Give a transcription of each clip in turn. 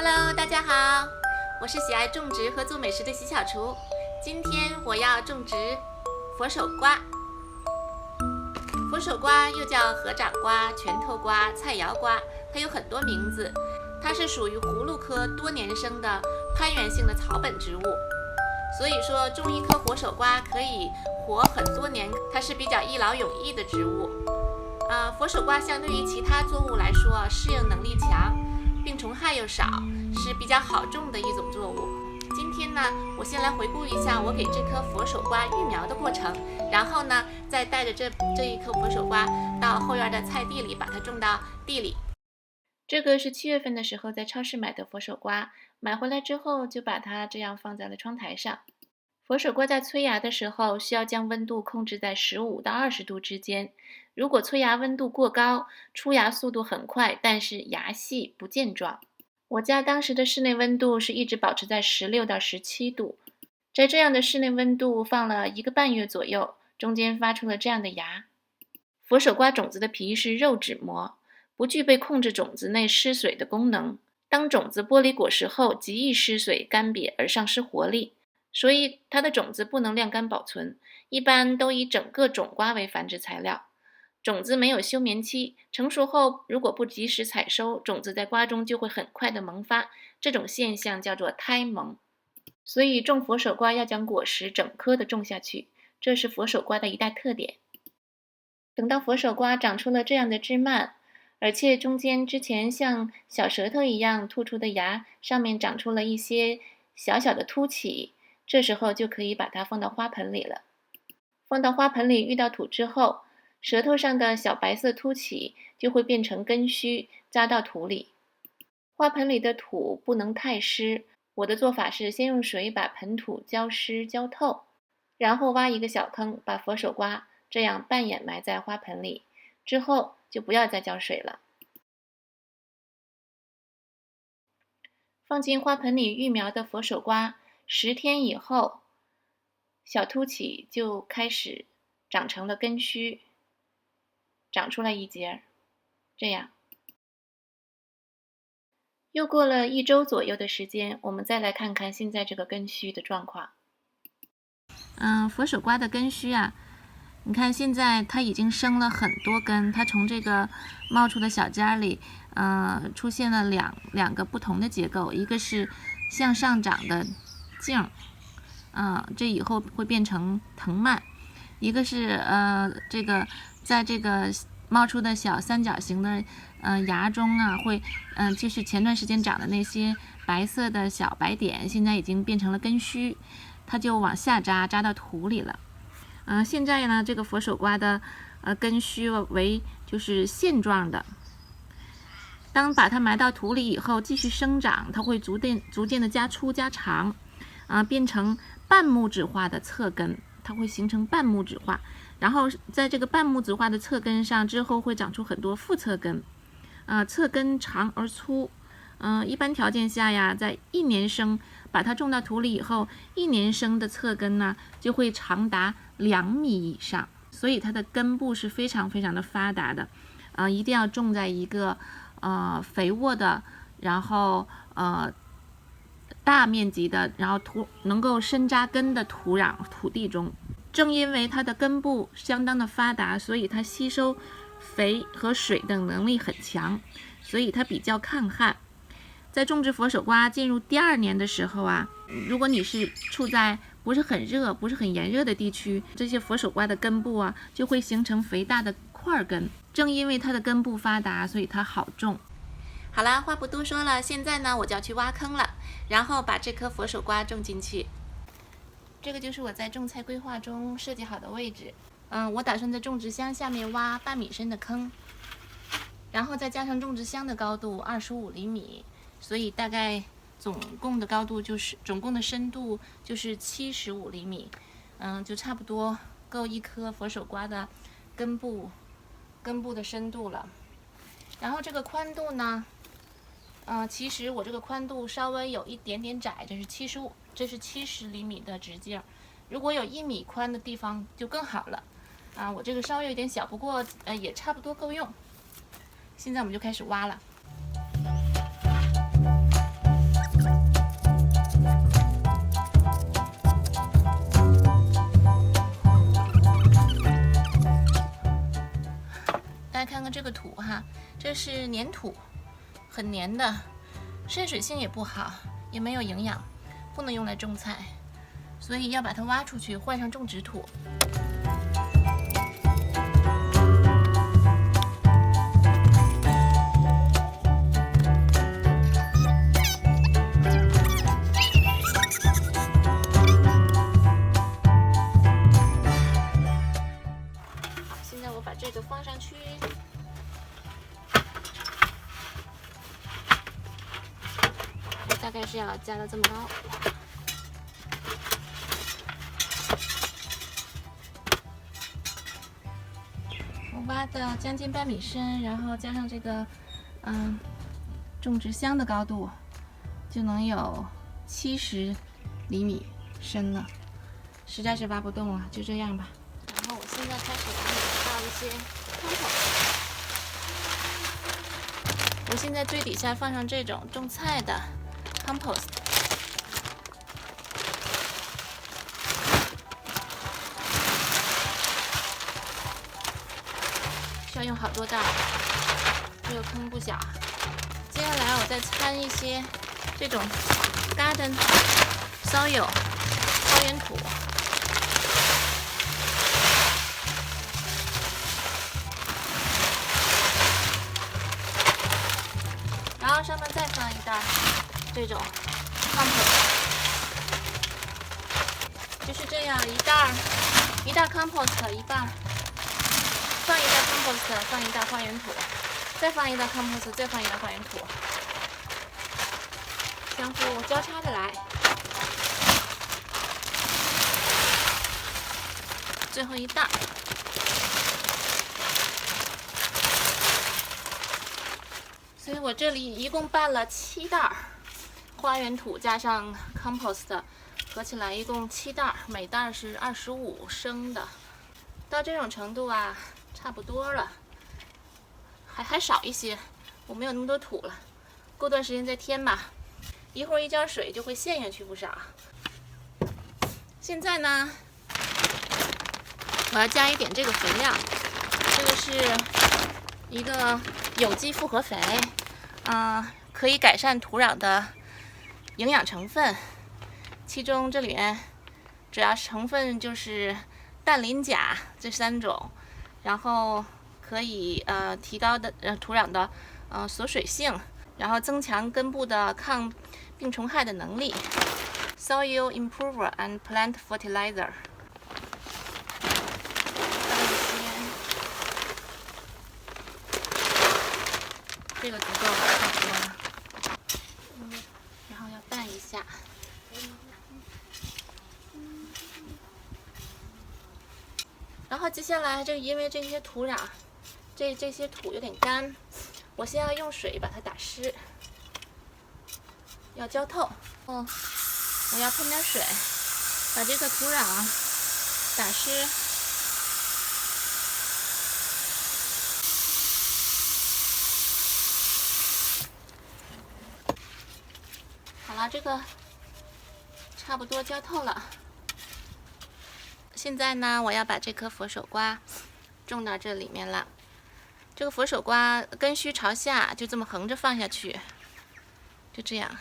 Hello，大家好，我是喜爱种植和做美食的喜小厨。今天我要种植佛手瓜。佛手瓜又叫合掌瓜、拳头瓜、菜肴瓜，它有很多名字。它是属于葫芦科多年生的攀援性的草本植物，所以说种一颗佛手瓜可以活很多年，它是比较一劳永逸的植物。佛手瓜相对于其他作物来说，适应能力强，病虫害又少，是比较好种的一种作物。今天呢，我先来回顾一下我给这颗佛手瓜育苗的过程，然后呢，再带着这一颗佛手瓜到后院的菜地里，把它种到地里。这个是7月份的时候在超市买的佛手瓜，买回来之后就把它这样放在了窗台上。佛手瓜在催芽的时候，需要将温度控制在15到20度之间。如果催芽温度过高，出芽速度很快，但是芽细不健壮。我家当时的室内温度是一直保持在16到17度，在这样的室内温度放了1个半月左右，中间发出了这样的芽。佛手瓜种子的皮是肉质膜，不具备控制种子内失水的功能。当种子剥离果实后，极易失水干瘪而丧失活力。所以它的种子不能晾干保存，一般都以整个种瓜为繁殖材料。种子没有休眠期，成熟后如果不及时采收，种子在瓜中就会很快的萌发，这种现象叫做胎萌。所以种佛手瓜要将果实整颗的种下去，这是佛手瓜的一大特点。等到佛手瓜长出了这样的枝蔓，而且中间之前像小舌头一样突出的芽上面长出了一些小小的凸起，这时候就可以把它放到花盆里了。放到花盆里遇到土之后，舌头上的小白色凸起就会变成根须，扎到土里。花盆里的土不能太湿，我的做法是先用水把盆土浇湿浇透，然后挖一个小坑，把佛手瓜这样半掩埋在花盆里，之后就不要再浇水了。放进花盆里育苗的佛手瓜10天以后，小凸起就开始长成了根须，长出来一节，这样。又过了1周左右的时间，我们再来看看现在这个根须的状况。佛手瓜的根须啊，你看现在它已经生了很多根，它从这个冒出的小尖里，出现了两个不同的结构，一个是向上长的茎，这以后会变成藤蔓；一个是这个在这个冒出的小三角形的芽中啊，会就是前段时间长的那些白色的小白点，现在已经变成了根须，它就往下扎到土里了。现在呢，这个佛手瓜的根须为就是线状的。当把它埋到土里以后，继续生长，它会逐渐的加粗加长，变成半木质化的侧根，它会形成半木质化。然后在这个半木质化的侧根上，之后会长出很多副侧根，侧根长而粗。一般条件下呀，在1年生把它种到土里以后，1年生的侧根呢就会长达2米以上，所以它的根部是非常非常的发达的。一定要种在一个肥沃的，然后大面积的，然后能够深扎根的土地中。正因为它的根部相当的发达，所以它吸收肥和水等能力很强，所以它比较抗旱。在种植佛手瓜进入第2年的时候啊，如果你是处在不是很热、不是很炎热的地区，这些佛手瓜的根部啊就会形成肥大的块根。正因为它的根部发达，所以它好种。好了，话不多说了，现在呢我就要去挖坑了，然后把这颗佛手瓜种进去。这个就是我在种菜规划中设计好的位置。我打算在种植箱下面挖半米深的坑，然后再加上种植箱的高度25厘米，所以大概总共的深度就是75厘米，就差不多够一颗佛手瓜的根部的深度了。然后这个宽度呢，其实我这个宽度稍微有一点点窄，这是70厘米的直径，如果有1米宽的地方就更好了。我这个稍微有点小，不过也差不多够用。现在我们就开始挖了。看看这个土哈，这是粘土，很粘的，渗水性也不好，也没有营养，不能用来种菜，所以要把它挖出去，换上种植土。现在我把这个放上去，大概是要加到这么高。我挖到将近半米深，然后加上这个种植箱的高度，就能有70厘米深了，实在是挖不动了，就这样吧。然后我现在开始往里倒一些compost。我现在最底下放上这种种菜的 compost， 需要用好多袋，这个坑不小。接下来我再掺一些这种 garden soil 花园土。然后上面再放一袋这种 compost， 就是这样一袋 compost 一半，放一袋 compost， 放一袋花园土，再放一袋 compost， 再放一袋花园土，相互交叉的来。最后一袋。所以我这里一共拌了7袋花园土加上 compost， 合起来一共7袋，每袋是25升的。到这种程度啊，差不多了，还少一些，我没有那么多土了，过段时间再添吧。一会儿一浇水就会陷下去不少。现在呢，我要加一点这个肥料，这个是一个有机复合肥，可以改善土壤的营养成分。其中这里面主要成分就是氮、磷、钾这3种，然后可以提高的土壤的锁水性，然后增强根部的抗病虫害的能力。Soil Improver and Plant Fertilizer。这个足够了，差不多了。然后要拌一下。然后接下来因为这些土壤，这些土有点干，我先要用水把它打湿，要浇透。我要喷点水，把这个土壤打湿。好了，这个差不多浇透了。现在呢，我要把这颗佛手瓜种到这里面了。这个佛手瓜根须朝下，就这么横着放下去，就这样。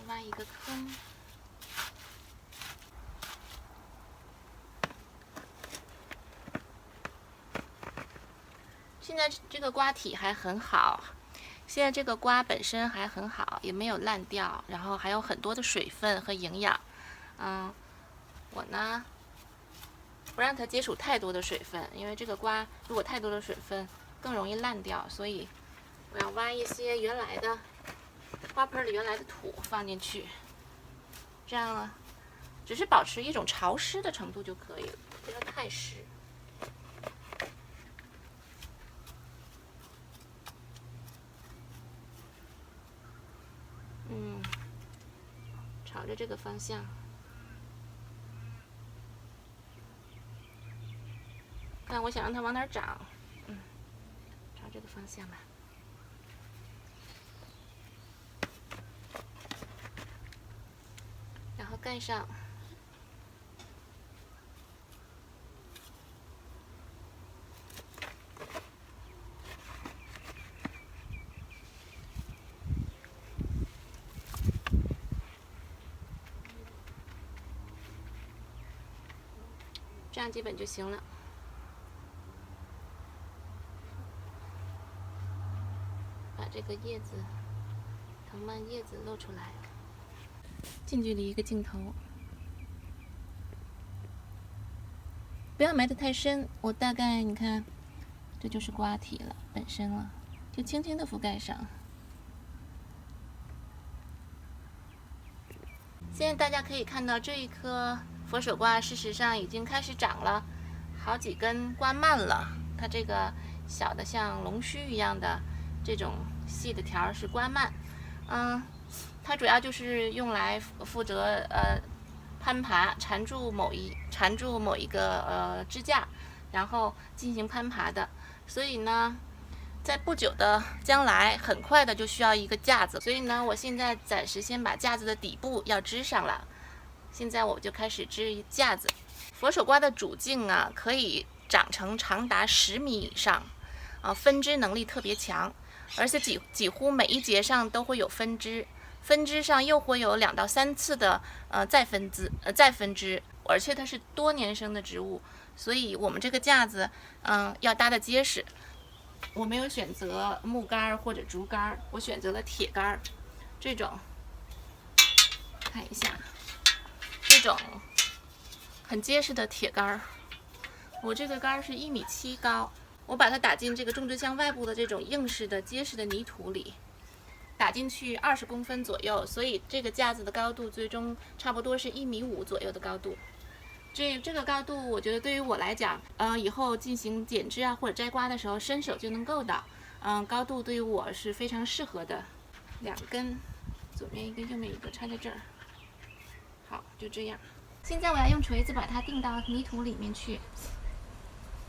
挖一个坑。现在这个瓜体还很好。现在这个瓜本身还很好，也没有烂掉，然后还有很多的水分和营养。我呢不让它接触太多的水分，因为这个瓜如果太多的水分更容易烂掉，所以我要挖一些原来的花盆里原来的土放进去，这样呢，只是保持一种潮湿的程度就可以了，不要太湿。朝着这个方向。看我想让它往哪儿长，朝这个方向吧。然后盖上。样基本就行了。把这个叶子，藤蔓叶子露出来，近距离一个镜头，不要埋得太深。我大概你看，这就是瓜体了，本身了，就轻轻的覆盖上。现在大家可以看到，这一颗佛手瓜事实上已经开始长了好几根瓜蔓了。它这个小的像龙须一样的这种细的条是瓜蔓，它主要就是用来负责攀爬，缠住某一个支架，然后进行攀爬的。所以呢，在不久的将来，很快的就需要一个架子。所以呢，我现在暂时先把架子的底部要支上了。现在我就开始支架子。佛手瓜的主茎啊，可以长成长达10米以上，分支能力特别强，而且几乎每一节上都会有分支，分支上又会有2到3次的再分支，而且它是多年生的植物，所以我们这个架子要搭得结实。我没有选择木杆或者竹竿，我选择了铁杆，这种看一下，这种很结实的铁杆。我这个杆是1.7米高，我把它打进这个种植箱外部的这种硬式的结实的泥土里，打进去20公分左右，所以这个架子的高度最终差不多是1.5米左右的高度。这个高度，我觉得对于我来讲，以后进行剪枝啊或者摘瓜的时候，伸手就能够到。高度对于我是非常适合的。2根，左边一个，右边一个，插在这儿。好，就这样。现在我要用锤子把它钉到泥土里面去。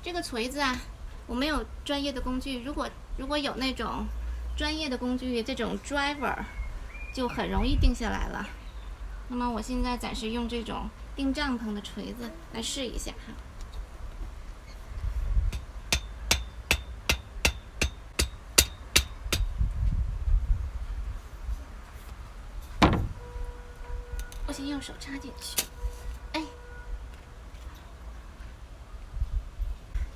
这个锤子啊，我没有专业的工具，如果有那种专业的工具，这种 driver 就很容易定下来了。那么我现在暂时用这种钉帐篷的锤子来试一下哈。我先用手插进去。哎，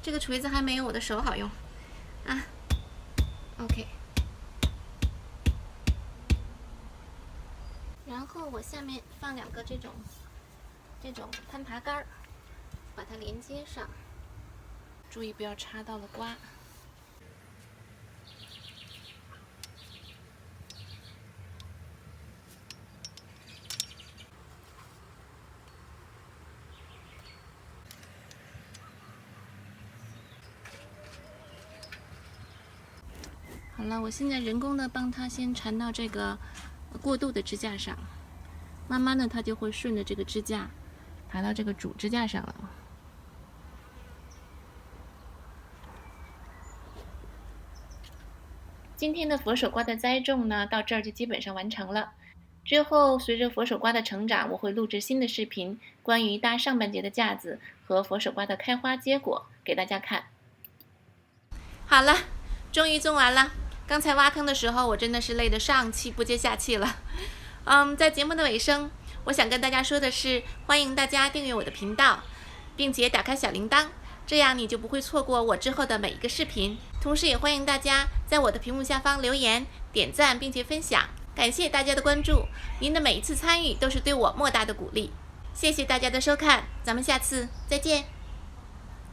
这个锤子还没有我的手好用啊。OK。然后我下面放2个这种攀爬杆，把它连接上，注意不要插到了瓜。好了，我现在人工的帮它先缠到这个过渡的支架上，慢慢的它就会顺着这个支架爬到这个主支架上了。今天的佛手瓜的栽种呢，到这儿就基本上完成了。之后随着佛手瓜的成长，我会录制新的视频，关于搭上半截的架子和佛手瓜的开花结果给大家看。好了，终于种完了。刚才挖坑的时候，我真的是累得上气不接下气了。在节目的尾声，我想跟大家说的是，欢迎大家订阅我的频道，并且打开小铃铛，这样你就不会错过我之后的每一个视频。同时也欢迎大家在我的屏幕下方留言、点赞并且分享，感谢大家的关注，您的每一次参与都是对我莫大的鼓励。谢谢大家的收看，咱们下次再见。